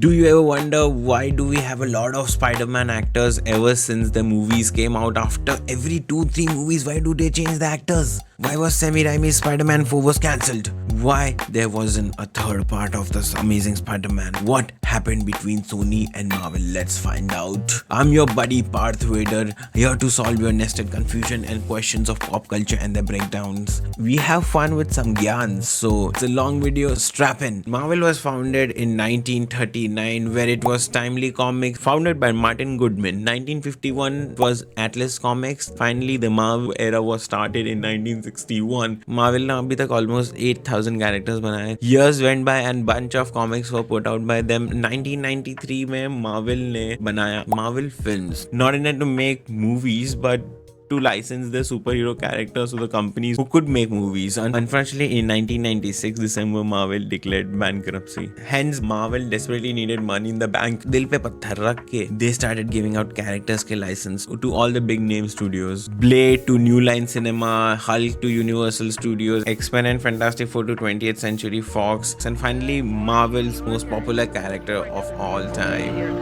Do you ever wonder why do we have a lot of Spider-Man actors ever since the movies came out? After every 2-3 movies, why do they change the actors? Why was Sammy Raimi's Spider-Man 4 was cancelled? Why there wasn't a third part of this amazing Spider-Man? What happened between Sony and Marvel? Let's find out. I'm your buddy Parth Vader, here to solve your nested confusion and questions of pop culture and their breakdowns. We have fun with some gyan, so it's a long video, strap in. Marvel was founded in 1939, where it was Timely Comics, founded by Martin Goodman. 1951 was Atlas Comics. Finally, the Marvel era was started in 1961. Marvel ने अभी तक almost 8,000 characters बनाए. Years went by and bunch of comics were put out by them. 1993 में Marvel ने बनाया Marvel Films, not in it to make movies but to license their superhero characters to the companies who could make movies. And unfortunately, in 1996 December, Marvel declared bankruptcy. Hence, Marvel desperately needed money in the bank. Dil pe patthar rakh ke, they started giving out characters ke license to all the big name studios. Blade to New Line Cinema, Hulk to Universal Studios, X-Men and Fantastic Four to 20th Century Fox, and finally Marvel's most popular character of all time.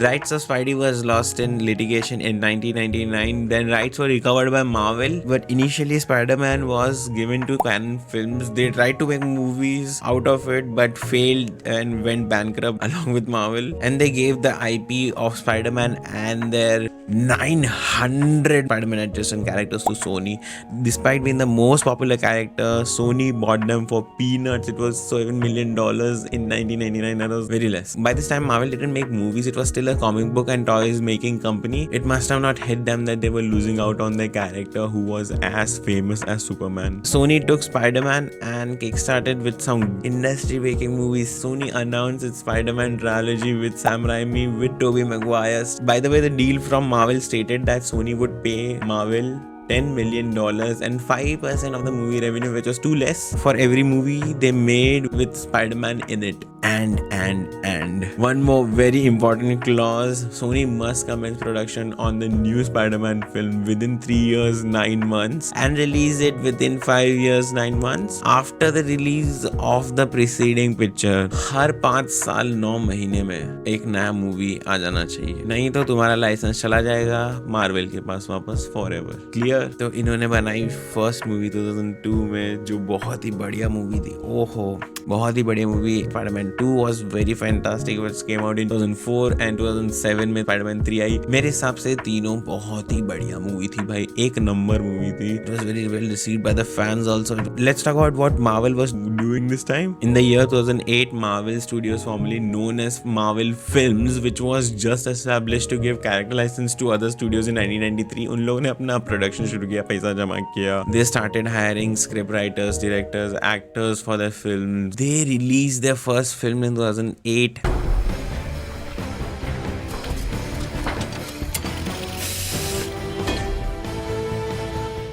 Rights of Spidey was lost in litigation in 1999. Then rights were recovered by Marvel, but initially Spider-Man was given to Canon Films. They tried to make movies out of it but failed and went bankrupt along with Marvel. And they gave the IP of Spider-Man and their 900 Spider-Man adjacent characters to Sony. Despite being the most popular character, Sony bought them for peanuts. It was $7 million in 1999. That was very less. By this time, Marvel didn't make movies. It was still a comic book and toys making company. It must have not hit them that they were losing out on their character who was as famous as Superman. Sony took Spider-Man and kickstarted with some industry making movies. Sony announced its Spider-Man trilogy with Sam Raimi, with Tobey Maguire. By the way, the deal from Marvel stated that Sony would pay Marvel $10 million and 5% of the movie revenue, which was too less for every movie they made with Spider-Man in it. And one more very important clause: Sony must commence production on the new Spider-Man film within 3 years 9 months and release it within 5 years 9 months after the release of the preceding picture. हर 5 साल 9 महीने में एक नया movie आ जाना चाहिए, नहीं तो तुम्हारा लाइसेंस चला जाएगा मार्वल के पास वापस फॉरएवर. क्लियर? तो इन्होंने बनाई फर्स्ट मूवी 2002 में, जो बहुत ही बढ़िया मूवी थी. ओहो, बहुत ही बढ़िया movie. Spiderman 2 was very fantastic, which came out in 2004 and 2007 में स्पाइडरमैन 3 आई. मेरे हिसाब से तीनों बहुत ही बढ़िया मूवी थी भाई, एक नंबर मूवी थी. It was very well received by the fans also. Let's talk about what Marvel was doing this time. In the year 2008, Marvel Studios, formerly known as Marvel Films, which was just established to give character license to other studios in 1993, उन लोगों ने अपना production शुरू किया, पैसा जमा किया. They started hiring script writers, directors, actors for their films. They released their first film in 2008.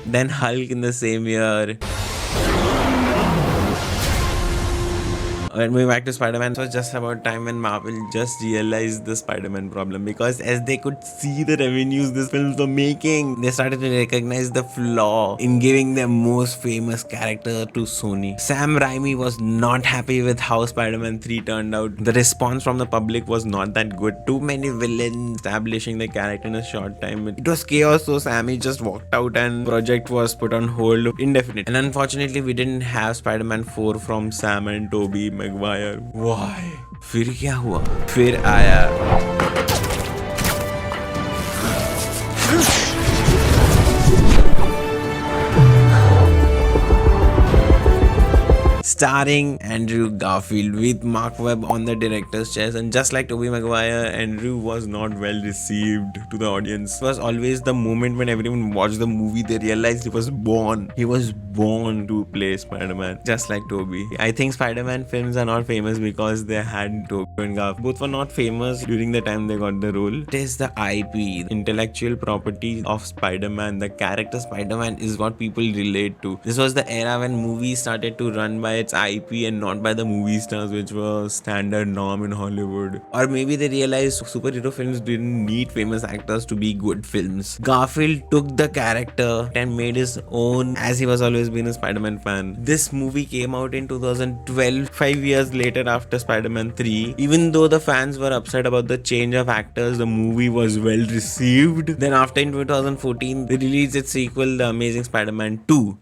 Then Hulk in the same year. When we back to Spider-Man, it was just about time when Marvel just realized the Spider-Man problem, because as they could see the revenues these films were making, they started to recognize the flaw in giving their most famous character to Sony. Sam Raimi was not happy with how Spider-Man 3 turned out. The response from the public was not that good. Too many villains establishing the character in a short time. It was chaos, so Sammy just walked out and project was put on hold indefinitely. And unfortunately, we didn't have Spider-Man 4 from Sam and Tobey Maguire. Why? फिर क्या हुआ? फिर आया starring Andrew Garfield with Mark Webb on the director's chairs, and just like Tobey Maguire, Andrew was not well received to the audience. It was always the moment when everyone watched the movie, they realized he was born. He was born to play Spider-Man, just like Tobey. I think Spider-Man films are not famous because they had Tobey and Garfield. Both were not famous during the time they got the role. It is the IP, intellectual property of Spider-Man. The character Spider-Man is what people relate to. This was the era when movies started to run by its IP and not by the movie stars, which was standard norm in Hollywood. Or maybe they realized superhero films didn't need famous actors to be good films. Garfield took the character and made his own, as he was always been a Spider-Man fan. This movie came out in 2012, 5 years later after Spider-Man 3. Even though the fans were upset about the change of actors, the movie was well received. Then after in 2014, they released its sequel, The Amazing Spider-Man 2.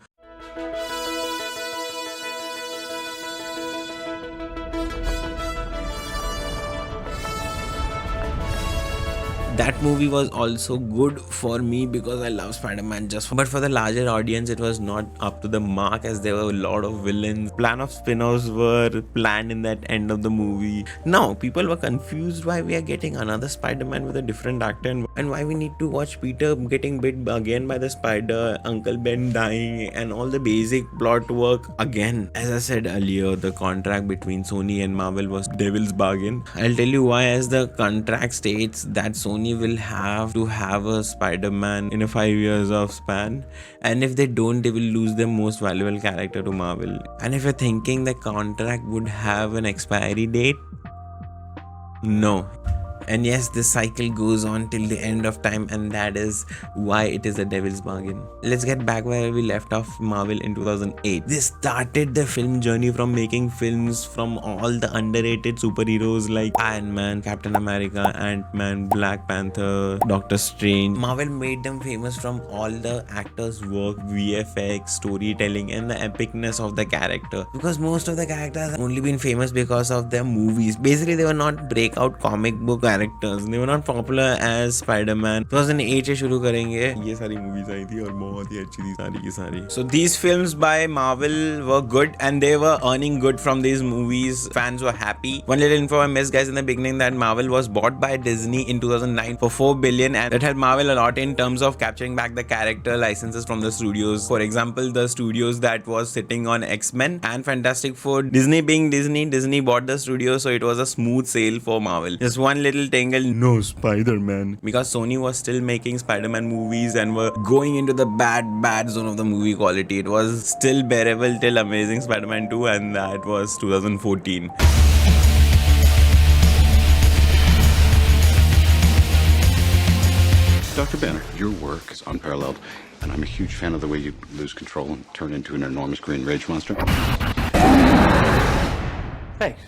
That movie was also good for me because I love Spider-Man but for the larger audience it was not up to the mark, as there were a lot of villains. Plan of spin-offs were planned in that end of the movie. Now people were confused why we are getting another Spider-Man with a different actor and why we need to watch Peter getting bit again by the spider, Uncle Ben dying, and all the basic plot work again. As I said earlier, the contract between Sony and Marvel was devil's bargain. I'll tell you why. As the contract states that Sony will have to have a Spider-Man in a 5 years of span, and if they don't, they will lose their most valuable character to Marvel. And if you're thinking the contract would have an expiry date, no. And yes, this cycle goes on till the end of time, and that is why it is a devil's bargain. Let's get back where we left off Marvel in 2008. They started the film journey from making films from all the underrated superheroes like Iron Man, Captain America, Ant-Man, Black Panther, Doctor Strange. Marvel made them famous from all the actors' work, VFX, storytelling, and the epicness of the character. Because most of the characters have only been famous because of their movies. Basically, they were not breakout comic book characters. They were not popular as Spider-Man. 2008 से शुरू करेंगे. ये सारी movies आई थी और बहुत ही अच्छी थी सारी की सारी. So these films by Marvel were good and they were earning good from these movies. Fans were happy. One little info I missed, guys, in the beginning, that Marvel was bought by Disney in 2009 for $4 billion, and that helped Marvel a lot in terms of capturing back the character licenses from the studios. For example, the studios that was sitting on X-Men and Fantastic Four. Disney being Disney bought the studio, so it was a smooth sale for Marvel. Just one little tangled, no Spider-Man, because Sony was still making Spider-Man movies and were going into the bad zone of the movie quality. It was still bearable till Amazing Spider-Man 2, and that was 2014. Dr. Banner, your work is unparalleled, and I'm a huge fan of the way you lose control and turn into an enormous green rage monster. Thanks.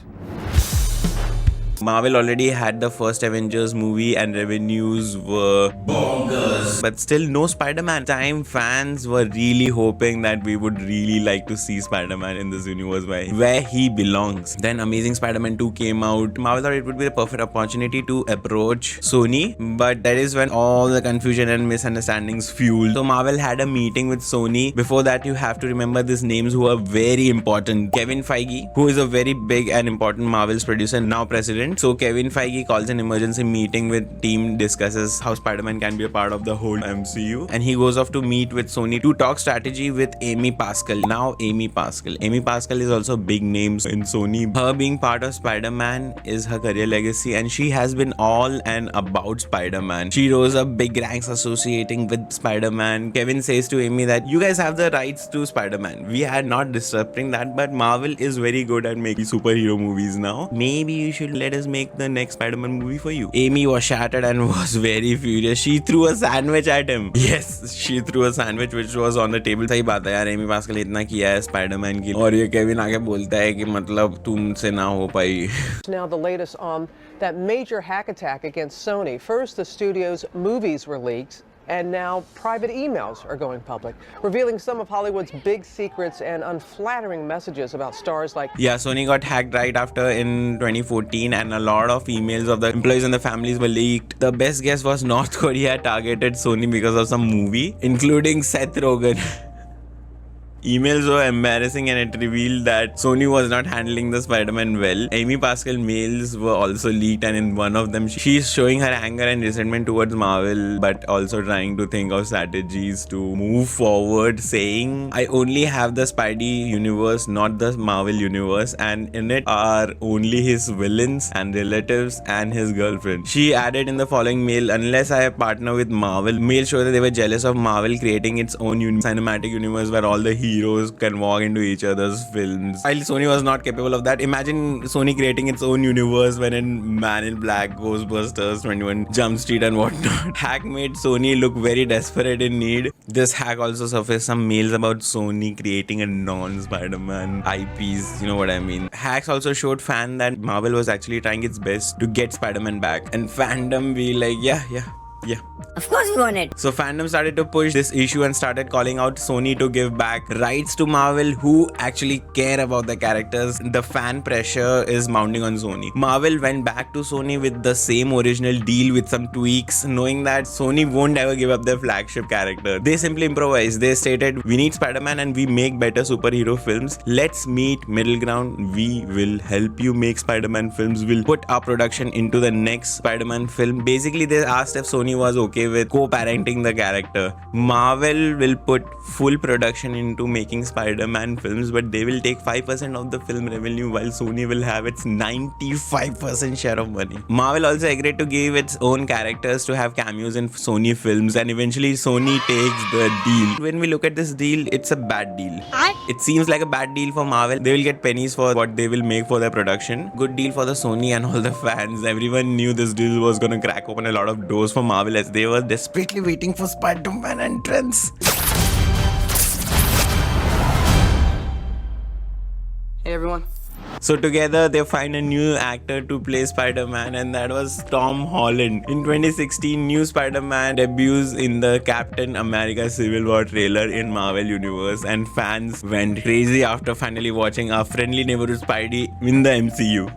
Marvel already had the first Avengers movie and revenues were bonkers, but still no Spider-Man. Time fans were really hoping that we would really like to see Spider-Man in this universe where he belongs. Then Amazing Spider-Man 2 came out. Marvel thought it would be the perfect opportunity to approach Sony, but that is when all the confusion and misunderstandings fueled. So Marvel had a meeting with Sony. Before that, you have to remember these names who are very important. Kevin Feige, who is a very big and important Marvel's producer, now president. So Kevin Feige calls an emergency meeting with team, discusses how Spider-Man can be a part of the whole MCU, and he goes off to meet with Sony to talk strategy with Amy Pascal. Now Amy Pascal is also a big name in Sony. Her being part of Spider-Man is her career legacy, and she has been all and about Spider-Man. She rose up big ranks associating with Spider-Man. Kevin says to Amy that you guys have the rights to Spider-Man. We are not disrupting that, but Marvel is very good at making superhero movies now. Maybe you should let us make the next Spider-Man movie for you. Amy was shattered and was very furious. She threw a sandwich at him. Yes, she threw a sandwich which was on the table. सही बात है यार, Amy pascal इतना किया है Spiderman की, और ये केविन आके बोलता है कि मतलब तुमसे ना हो पाई. Now the latest on that major hack attack against Sony. First, the studio's movies were leaked, and now private emails are going public, revealing some of Hollywood's big secrets and unflattering messages about stars like... Yeah, Sony got hacked right after in 2014, and a lot of emails of the employees and the families were leaked. The best guess was North Korea targeted Sony because of some movie, including Seth Rogen. Emails were embarrassing and it revealed that Sony was not handling the Spider-Man well. Amy Pascal mails were also leaked, and in one of them she's showing her anger and resentment towards Marvel, but also trying to think of strategies to move forward, saying I only have the Spidey universe, not the Marvel universe, and in it are only his villains and relatives and his girlfriend. She added in the following mail, unless I partner with Marvel. Mail showed that they were jealous of Marvel creating its own cinematic universe where all the heroes can walk into each other's films. While Sony was not capable of that, imagine Sony creating its own universe when in Man in Black, Ghostbusters, 21 Jump Street and whatnot. Hack made Sony look very desperate in need. This hack also surfaced some mails about Sony creating a non-Spider-Man IPs, you know what I mean. Hacks also showed fans that Marvel was actually trying its best to get Spider-Man back, and fandom be like, yeah. Of course we want it. So fandom started to push this issue and started calling out Sony to give back rights to Marvel, who actually care about the characters. The fan pressure is mounting on Sony. Marvel went back to Sony with the same original deal with some tweaks, knowing that Sony won't ever give up their flagship character. They simply improvised. They stated, we need Spider-Man and we make better superhero films. Let's meet middle ground. We will help you make Spider-Man films. We'll put our production into the next Spider-Man film. Basically, they asked if Sony was okay with co-parenting the character. Marvel will put full production into making Spider-Man films, but they will take 5% of the film revenue while Sony will have its 95% share of money. Marvel also agreed to give its own characters to have cameos in Sony films, and eventually Sony takes the deal. When we look at this deal, it's a bad deal. It seems like a bad deal for Marvel. They will get pennies for what they will make for their production. Good deal for the Sony and all the fans. Everyone knew this deal was gonna crack open a lot of doors for Marvel as they were desperately waiting for Spider-Man entrance. Hey everyone. So together they find a new actor to play Spider-Man, and that was Tom Holland. In 2016, new Spider-Man debuts in the Captain America Civil War trailer in Marvel Universe, and fans went crazy after finally watching our friendly neighborhood Spidey in the MCU.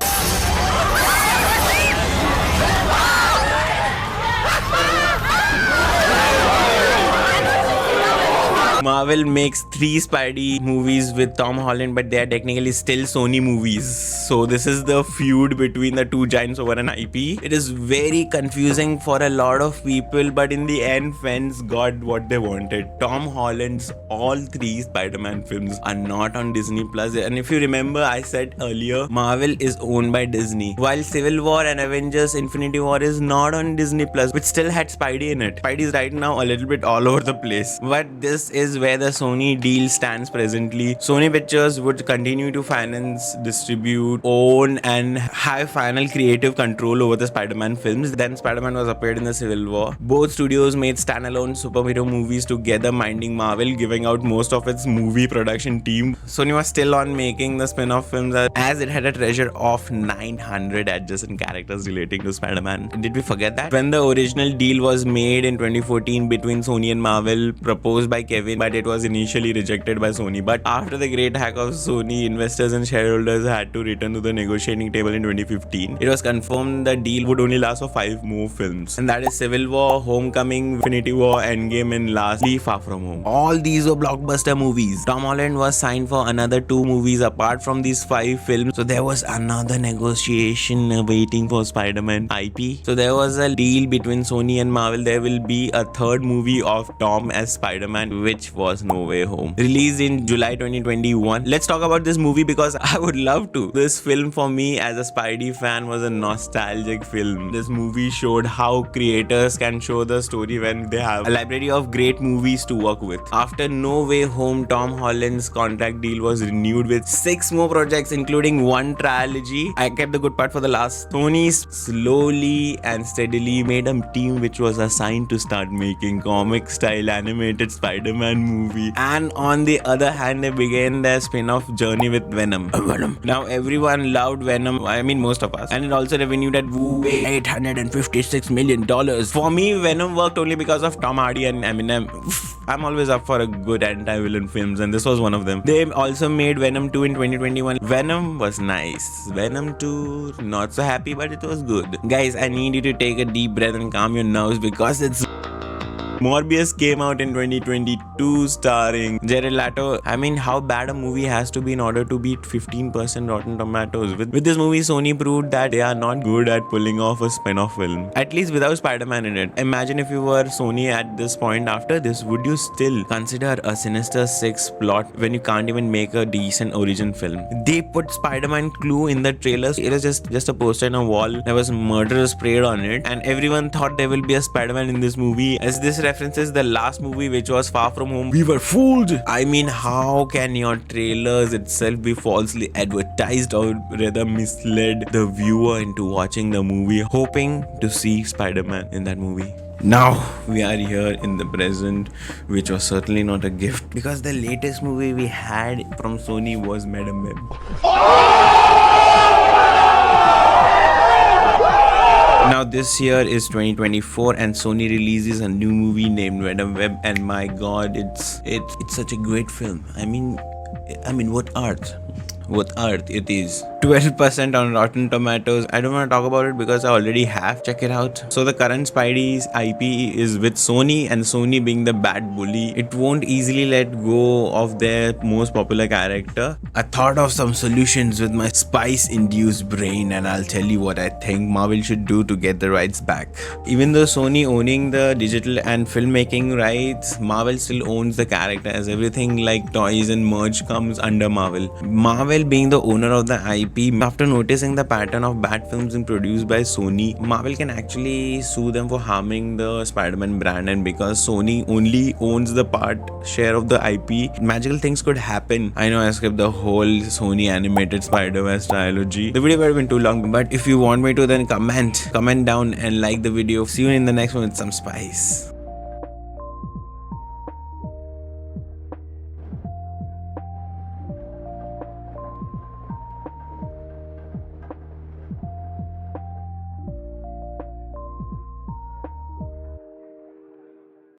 Marvel makes 3 Spidey movies with Tom Holland, but they are technically still Sony movies. So this is the feud between the two giants over an IP. It is very confusing for a lot of people, but in the end, fans got what they wanted. Tom Holland's all 3 Spider-Man films are not on Disney Plus. And if you remember, I said earlier, Marvel is owned by Disney, while Civil War and Avengers Infinity War is not on Disney Plus, which still had Spidey in it. Spidey is right now a little bit all over the place. But this is where the Sony deal stands presently. Sony Pictures would continue to finance, distribute, own and have final creative control over the Spider-Man films. Then Spider-Man was appeared in the Civil War. Both studios made standalone superhero movies together, minding Marvel, giving out most of its movie production team. Sony was still on making the spin-off films as it had a treasure of 900 adjacent characters relating to Spider-Man. Did we forget that? When the original deal was made in 2014 between Sony and Marvel, proposed by Kevin, but it was initially rejected by Sony. But after the great hack of Sony, investors and shareholders had to return to the negotiating table in 2015. It was confirmed the deal would only last for 5 more films, and that is Civil War, Homecoming, Infinity War, Endgame, and lastly Far From Home. All these were blockbuster movies. Tom Holland was signed for another 2 movies apart from these 5 films, so there was another negotiation waiting for Spider-Man IP. So there was a deal between Sony and Marvel. There will be a 3rd movie of Tom as Spider-Man, which was No Way Home, released in July 2021. Let's talk about this movie because I would love to. This film for me as a Spidey fan was a nostalgic film. This movie showed how creators can show the story when they have a library of great movies to work with. After No Way Home, Tom Holland's contract deal was renewed with 6 more projects, including 1 trilogy. I kept the good part for the last. Sony slowly and steadily made a team which was assigned to start making comic style animated Spider-Man movie, and on the other hand they began their spin-off journey with Venom. Now everyone loved Venom, I mean most of us, and it also revenued at $856 million. For me, Venom worked only because of Tom Hardy and Eminem. I'm always up for a good anti-villain films, and this was one of them. They also made Venom 2 in 2021. Venom was nice. Venom 2, not so happy, but it was good. Guys, I need you to take a deep breath and calm your nerves because it's Morbius came out in 2022 starring Jared Leto. I mean, how bad a movie has to be in order to beat 15% Rotten Tomatoes. With this movie, Sony proved that they are not good at pulling off a spin-off film, at least without Spider-Man in it. Imagine if you were Sony at this point after this, would you still consider a Sinister Six plot when you can't even make a decent origin film? They put Spider-Man clue in the trailers. It was just a poster on a wall. There was murder sprayed on it, and everyone thought there will be a Spider-Man in this movie, as this references the last movie, which was Far From Home. We were fooled. I mean, how can your trailers itself be falsely advertised or rather misled the viewer into watching the movie hoping to see Spider-Man in that movie? Now we are here in the present, which was certainly not a gift, because the latest movie we had from Sony was Madam Web. Now this year is 2024 and Sony releases a new movie named Madam Web, and my god, it's such a great film. I mean what art it is. 12% on Rotten Tomatoes. I don't want to talk about it because I already have. Check it out. So the current Spidey's IP is with Sony, and Sony being the bad bully, it won't easily let go of their most popular character. I thought of some solutions with my spice-induced brain, and I'll tell you what I think Marvel should do to get the rights back. Even though Sony owning the digital and filmmaking rights, Marvel still owns the character, as everything like toys and merch comes under Marvel. Marvel being the owner of the IP, after noticing the pattern of bad films being produced by Sony, Marvel can actually sue them for harming the Spider-Man brand, and because Sony only owns the share of the IP, magical things could happen. I know I skipped the whole Sony animated Spider-Verse trilogy. The video would have been too long, but if you want me to, then comment down and like the video. See you in the next one with some spice.